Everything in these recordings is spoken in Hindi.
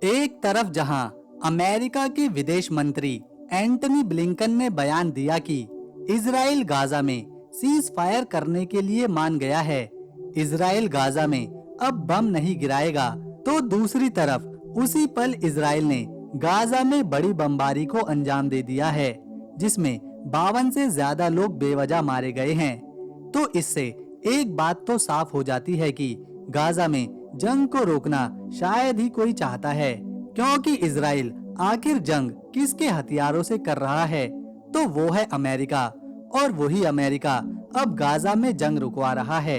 एक तरफ जहां अमेरिका के विदेश मंत्री एंटनी ब्लिंकन ने बयान दिया कि इजराइल गाजा में सीज फायर करने के लिए मान गया है, इजराइल गाजा में अब बम नहीं गिराएगा, तो दूसरी तरफ उसी पल इजराइल ने गाजा में बड़ी बमबारी को अंजाम दे दिया है, जिसमें 52 से ज्यादा लोग बेवजह मारे गए हैं। तो इससे एक बात तो साफ हो जाती है कि गाजा में जंग को रोकना शायद ही कोई चाहता है, क्योंकि इजराइल आखिर जंग किसके हथियारों से कर रहा है, तो वो है अमेरिका। और वही अमेरिका अब गाजा में जंग रुकवा रहा है।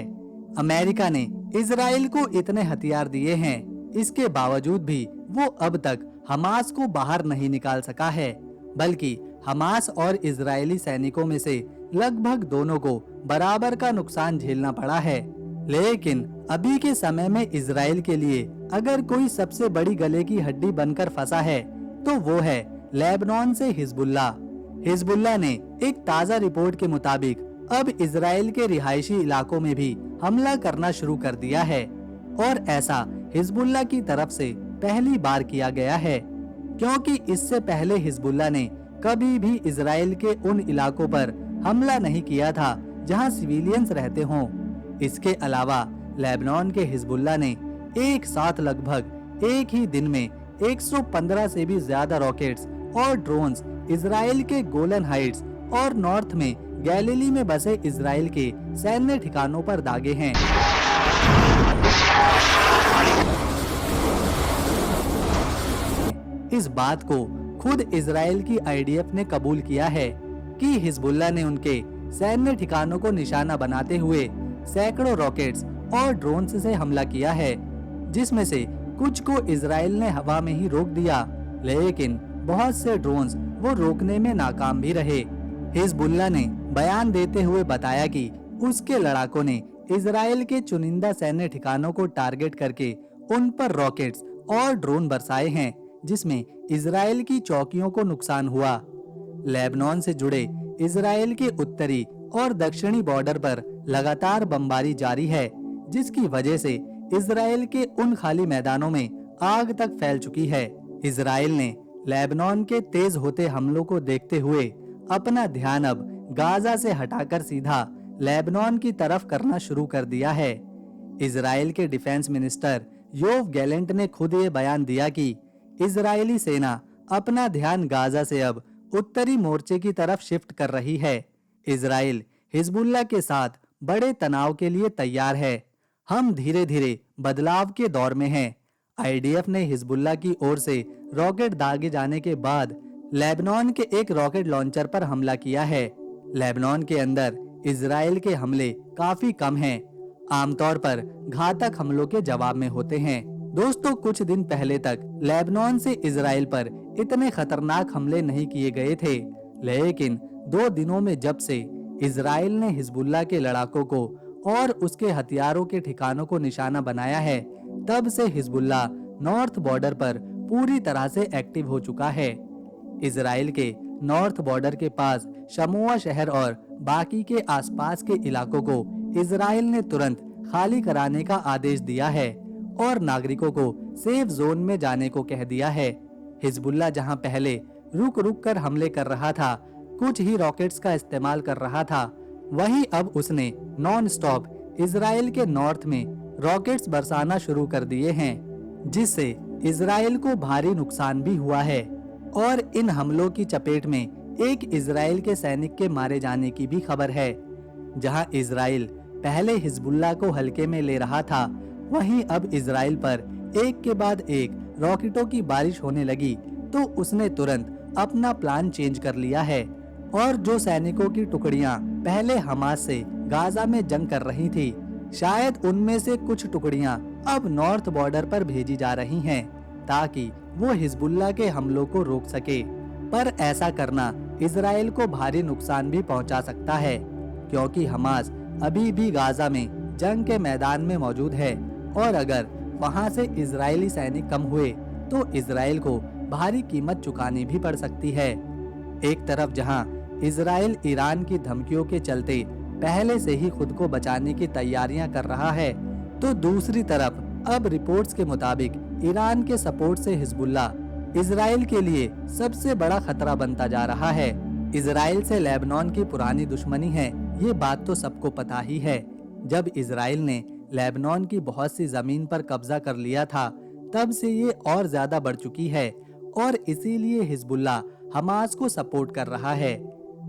अमेरिका ने इजराइल को इतने हथियार दिए हैं, इसके बावजूद भी वो अब तक हमास को बाहर नहीं निकाल सका है, बल्कि हमास और इजरायली सैनिकों में से लगभग दोनों को बराबर का नुकसान झेलना पड़ा है। लेकिन अभी के समय में इजराइल के लिए अगर कोई सबसे बड़ी गले की हड्डी बनकर फंसा है, तो वो है लेबनान से हिजबुल्ला। हिजबुल्ला ने एक ताज़ा रिपोर्ट के मुताबिक अब इजराइल के रिहायशी इलाकों में भी हमला करना शुरू कर दिया है, और ऐसा हिजबुल्ला की तरफ से पहली बार किया गया है, क्योंकि इससे पहले हिजबुल्ला ने कभी भी इजराइल के उन इलाकों पर हमला नहीं किया था जहां सिविलियंस रहते हों। इसके अलावा लेबनान के हिजबुल्ला ने एक साथ लगभग एक ही दिन में 115 से भी ज्यादा रॉकेट्स और ड्रोन्स इजराइल के गोलन हाइट्स और नॉर्थ में गैलिली में बसे इजराइल के सैन्य ठिकानों पर दागे हैं। इस बात को खुद इजराइल की आईडीएफ ने कबूल किया है कि हिजबुल्ला ने उनके सैन्य ठिकानों को निशाना बनाते हुए सैकड़ों रॉकेट्स और ड्रोन्स से हमला किया है, जिसमें से कुछ को इजराइल ने हवा में ही रोक दिया, लेकिन बहुत से ड्रोन्स वो रोकने में नाकाम भी रहे। हिजबुल्ला ने बयान देते हुए बताया कि उसके लड़ाकों ने इजराइल के चुनिंदा सैन्य ठिकानों को टारगेट करके उन पर रॉकेट्स और ड्रोन बरसाए हैं, जिसमें इजराइल की चौकियों को नुकसान हुआ। लेबनान से जुड़े इजराइल के उत्तरी और दक्षिणी बॉर्डर पर लगातार बमबारी जारी है, जिसकी वजह से इजराइल के उन खाली मैदानों में आग तक फैल चुकी है। इजराइल ने लेबनान के तेज होते हमलों को देखते हुए अपना ध्यान अब गाजा से हटाकर सीधा लेबनान की तरफ करना शुरू कर दिया है। इजराइल के डिफेंस मिनिस्टर योव गैलेंट ने खुद ये बयान दिया कि इजरायली सेना अपना ध्यान गाजा से अब उत्तरी मोर्चे की तरफ शिफ्ट कर रही है। इजराइल हिजबुल्ला के साथ बड़े तनाव के लिए तैयार है। हम धीरे धीरे बदलाव के दौर में हैं। आईडीएफ ने हिजबुल्ला की ओर से रॉकेट दागे जाने के बाद लेबनान के एक रॉकेट लॉन्चर पर हमला किया है। लेबनान के अंदर इजराइल के हमले काफी कम हैं, आमतौर पर घातक हमलों के जवाब में होते हैं। दोस्तों, कुछ दिन पहले तक लेबनान से इजराइल पर इतने खतरनाक हमले नहीं किए गए थे, लेकिन 2 दिनों में जब से इजराइल ने हिजबुल्ला के लड़ाकों को और उसके हथियारों के ठिकानों को निशाना बनाया है, तब से हिजबुल्ला नॉर्थ बॉर्डर पर पूरी तरह से एक्टिव हो चुका है। इजराइल के नॉर्थ बॉर्डर के पास शमोआ शहर और बाकी के आसपास के इलाकों को इजराइल ने तुरंत खाली कराने का आदेश दिया है और नागरिकों को सेफ जोन में जाने को कह दिया है। हिजबुल्ला जहां पहले रुक रुक कर हमले कर रहा था, कुछ ही रॉकेट्स का इस्तेमाल कर रहा था, वहीं अब उसने नॉन स्टॉप इजराइल के नॉर्थ में रॉकेट्स बरसाना शुरू कर दिए हैं, जिससे इजराइल को भारी नुकसान भी हुआ है। और इन हमलों की चपेट में एक इजराइल के सैनिक के मारे जाने की भी खबर है। जहां इजराइल पहले हिजबुल्ला को हल्के में ले रहा था, वहीं अब इजराइल पर एक के बाद एक रॉकेटों की बारिश होने लगी, तो उसने तुरंत अपना प्लान चेंज कर लिया है और जो सैनिकों की टुकड़ियां पहले हमास से गाजा में जंग कर रही थी, शायद उनमें से कुछ टुकड़ियां अब नॉर्थ बॉर्डर पर भेजी जा रही हैं, ताकि वो हिजबुल्ला के हमलों को रोक सके। पर ऐसा करना इजराइल को भारी नुकसान भी पहुंचा सकता है, क्योंकि हमास अभी भी गाजा में जंग के मैदान में मौजूद है, और अगर वहां से इजरायली सैनिक कम हुए तो इजराइल को भारी कीमत चुकानी भी पड़ सकती है। एक तरफ जहां इजराइल ईरान की धमकियों के चलते पहले से ही खुद को बचाने की तैयारियां कर रहा है, तो दूसरी तरफ अब रिपोर्ट्स के मुताबिक ईरान के सपोर्ट से हिजबुल्ला इजराइल के लिए सबसे बड़ा खतरा बनता जा रहा है। इजराइल से लेबनान की पुरानी दुश्मनी है, ये बात तो सबको पता ही है। जब इजराइल ने लेबनान की बहुत सी जमीन पर कब्जा कर लिया था, तब से ये और ज्यादा बढ़ चुकी है और इसीलिए हिजबुल्ला हमास को सपोर्ट कर रहा है।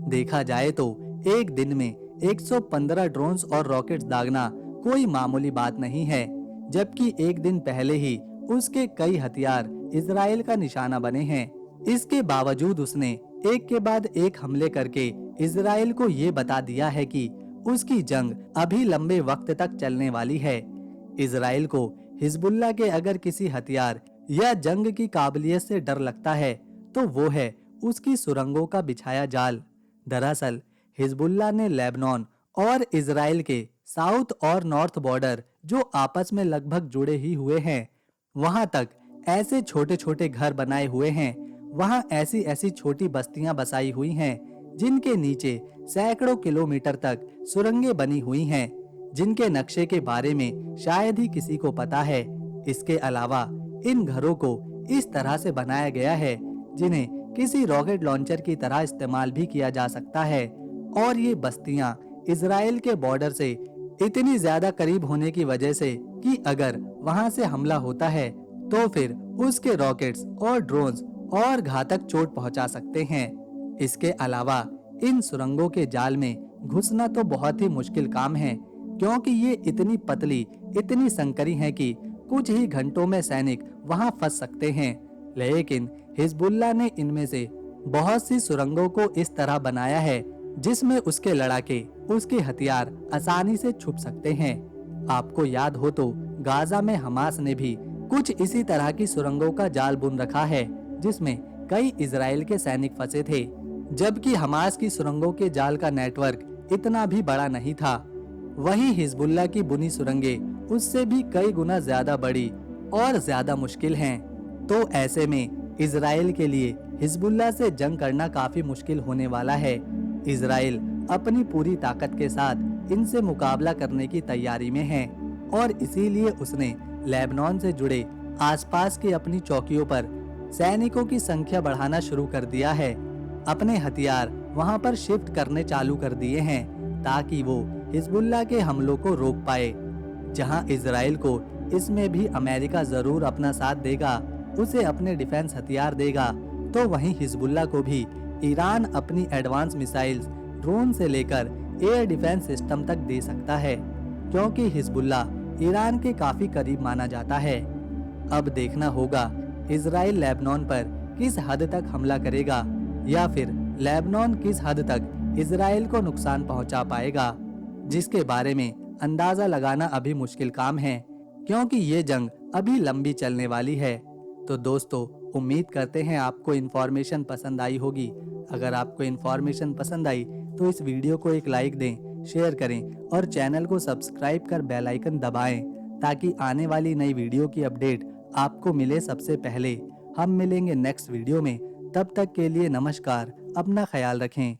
देखा जाए तो एक दिन में 115 ड्रोन्स और रॉकेट्स दागना कोई मामूली बात नहीं है, जबकि एक दिन पहले ही उसके कई हथियार इजराइल का निशाना बने हैं। इसके बावजूद उसने एक के बाद एक हमले करके इजराइल को ये बता दिया है कि उसकी जंग अभी लंबे वक्त तक चलने वाली है। इजराइल को हिजबुल्ला के अगर किसी हथियार या जंग की काबिलियत से डर लगता है तो वो है उसकी सुरंगों का बिछाया जाल। दरअसल हिजबुल्ला ने लेबनान और इजराइल के साउथ और नॉर्थ बॉर्डर, जो आपस में लगभग जुड़े ही हुए हैं, वहां तक ऐसे छोटे छोटे घर बनाए हुए हैं, वहां ऐसी ऐसी छोटी बस्तियां बसाई हुई हैं जिनके नीचे सैकड़ों किलोमीटर तक सुरंगें बनी हुई हैं, जिनके नक्शे के बारे में शायद ही किसी को पता है। इसके अलावा इन घरों को इस तरह से बनाया गया है जिन्हें किसी रॉकेट लॉन्चर की तरह इस्तेमाल भी किया जा सकता है, और ये बस्तियां इजराइल के बॉर्डर से इतनी ज्यादा करीब होने की वजह से कि अगर वहां से हमला होता है तो फिर उसके रॉकेट्स और ड्रोन्स और घातक चोट पहुंचा सकते हैं। इसके अलावा इन सुरंगों के जाल में घुसना तो बहुत ही मुश्किल काम है, क्योंकि ये इतनी पतली, इतनी संकरी हैं कि कुछ ही घंटों में सैनिक वहां फंस सकते हैं। लेकिन हिजबुल्ला ने इनमें से बहुत सी सुरंगों को इस तरह बनाया है जिसमें उसके लड़ाके, उसके हथियार आसानी से छुप सकते हैं। आपको याद हो तो गाजा में हमास ने भी कुछ इसी तरह की सुरंगों का जाल बुन रखा है जिसमें कई इजराइल के सैनिक फंसे थे, जबकि हमास की सुरंगों के जाल का नेटवर्क इतना भी बड़ा नहीं था। वहीं हिजबुल्ला की बुनी सुरंगें उससे भी कई गुना ज्यादा बड़ी और ज्यादा मुश्किल हैं। तो ऐसे में इजराइल के लिए हिजबुल्ला से जंग करना काफी मुश्किल होने वाला है। इजराइल अपनी पूरी ताकत के साथ इनसे मुकाबला करने की तैयारी में है और इसीलिए उसने लेबनान से जुड़े आसपास की अपनी चौकियों पर सैनिकों की संख्या बढ़ाना शुरू कर दिया है। अपने हथियार वहां पर शिफ्ट करने चालू कर दिए हैं ताकि वो हिजबुल्ला के हमलों को रोक पाए। जहां इजराइल को इसमें भी अमेरिका जरूर अपना साथ देगा, उसे अपने डिफेंस हथियार देगा, तो वहीं हिजबुल्ला को भी ईरान अपनी एडवांस मिसाइल्स, ड्रोन से लेकर एयर डिफेंस सिस्टम तक दे सकता है, क्योंकि हिजबुल्ला ईरान के काफी करीब माना जाता है। अब देखना होगा इजराइल लेबनान पर किस हद तक हमला करेगा या फिर लेबनान किस हद तक इजराइल को नुकसान पहुंचा पाएगा, जिसके बारे में अंदाजा लगाना अभी मुश्किल काम है, क्योंकि ये जंग अभी लंबी चलने वाली है। तो दोस्तों, उम्मीद करते हैं आपको इन्फॉर्मेशन पसंद आई होगी। अगर आपको इन्फॉर्मेशन पसंद आई तो इस वीडियो को एक लाइक दें, शेयर करें और चैनल को सब्सक्राइब कर बेल आइकन दबाएं, ताकि आने वाली नई वीडियो की अपडेट आपको मिले सबसे पहले। हम मिलेंगे नेक्स्ट वीडियो में, तब तक के लिए नमस्कार, अपना ख्याल रखें।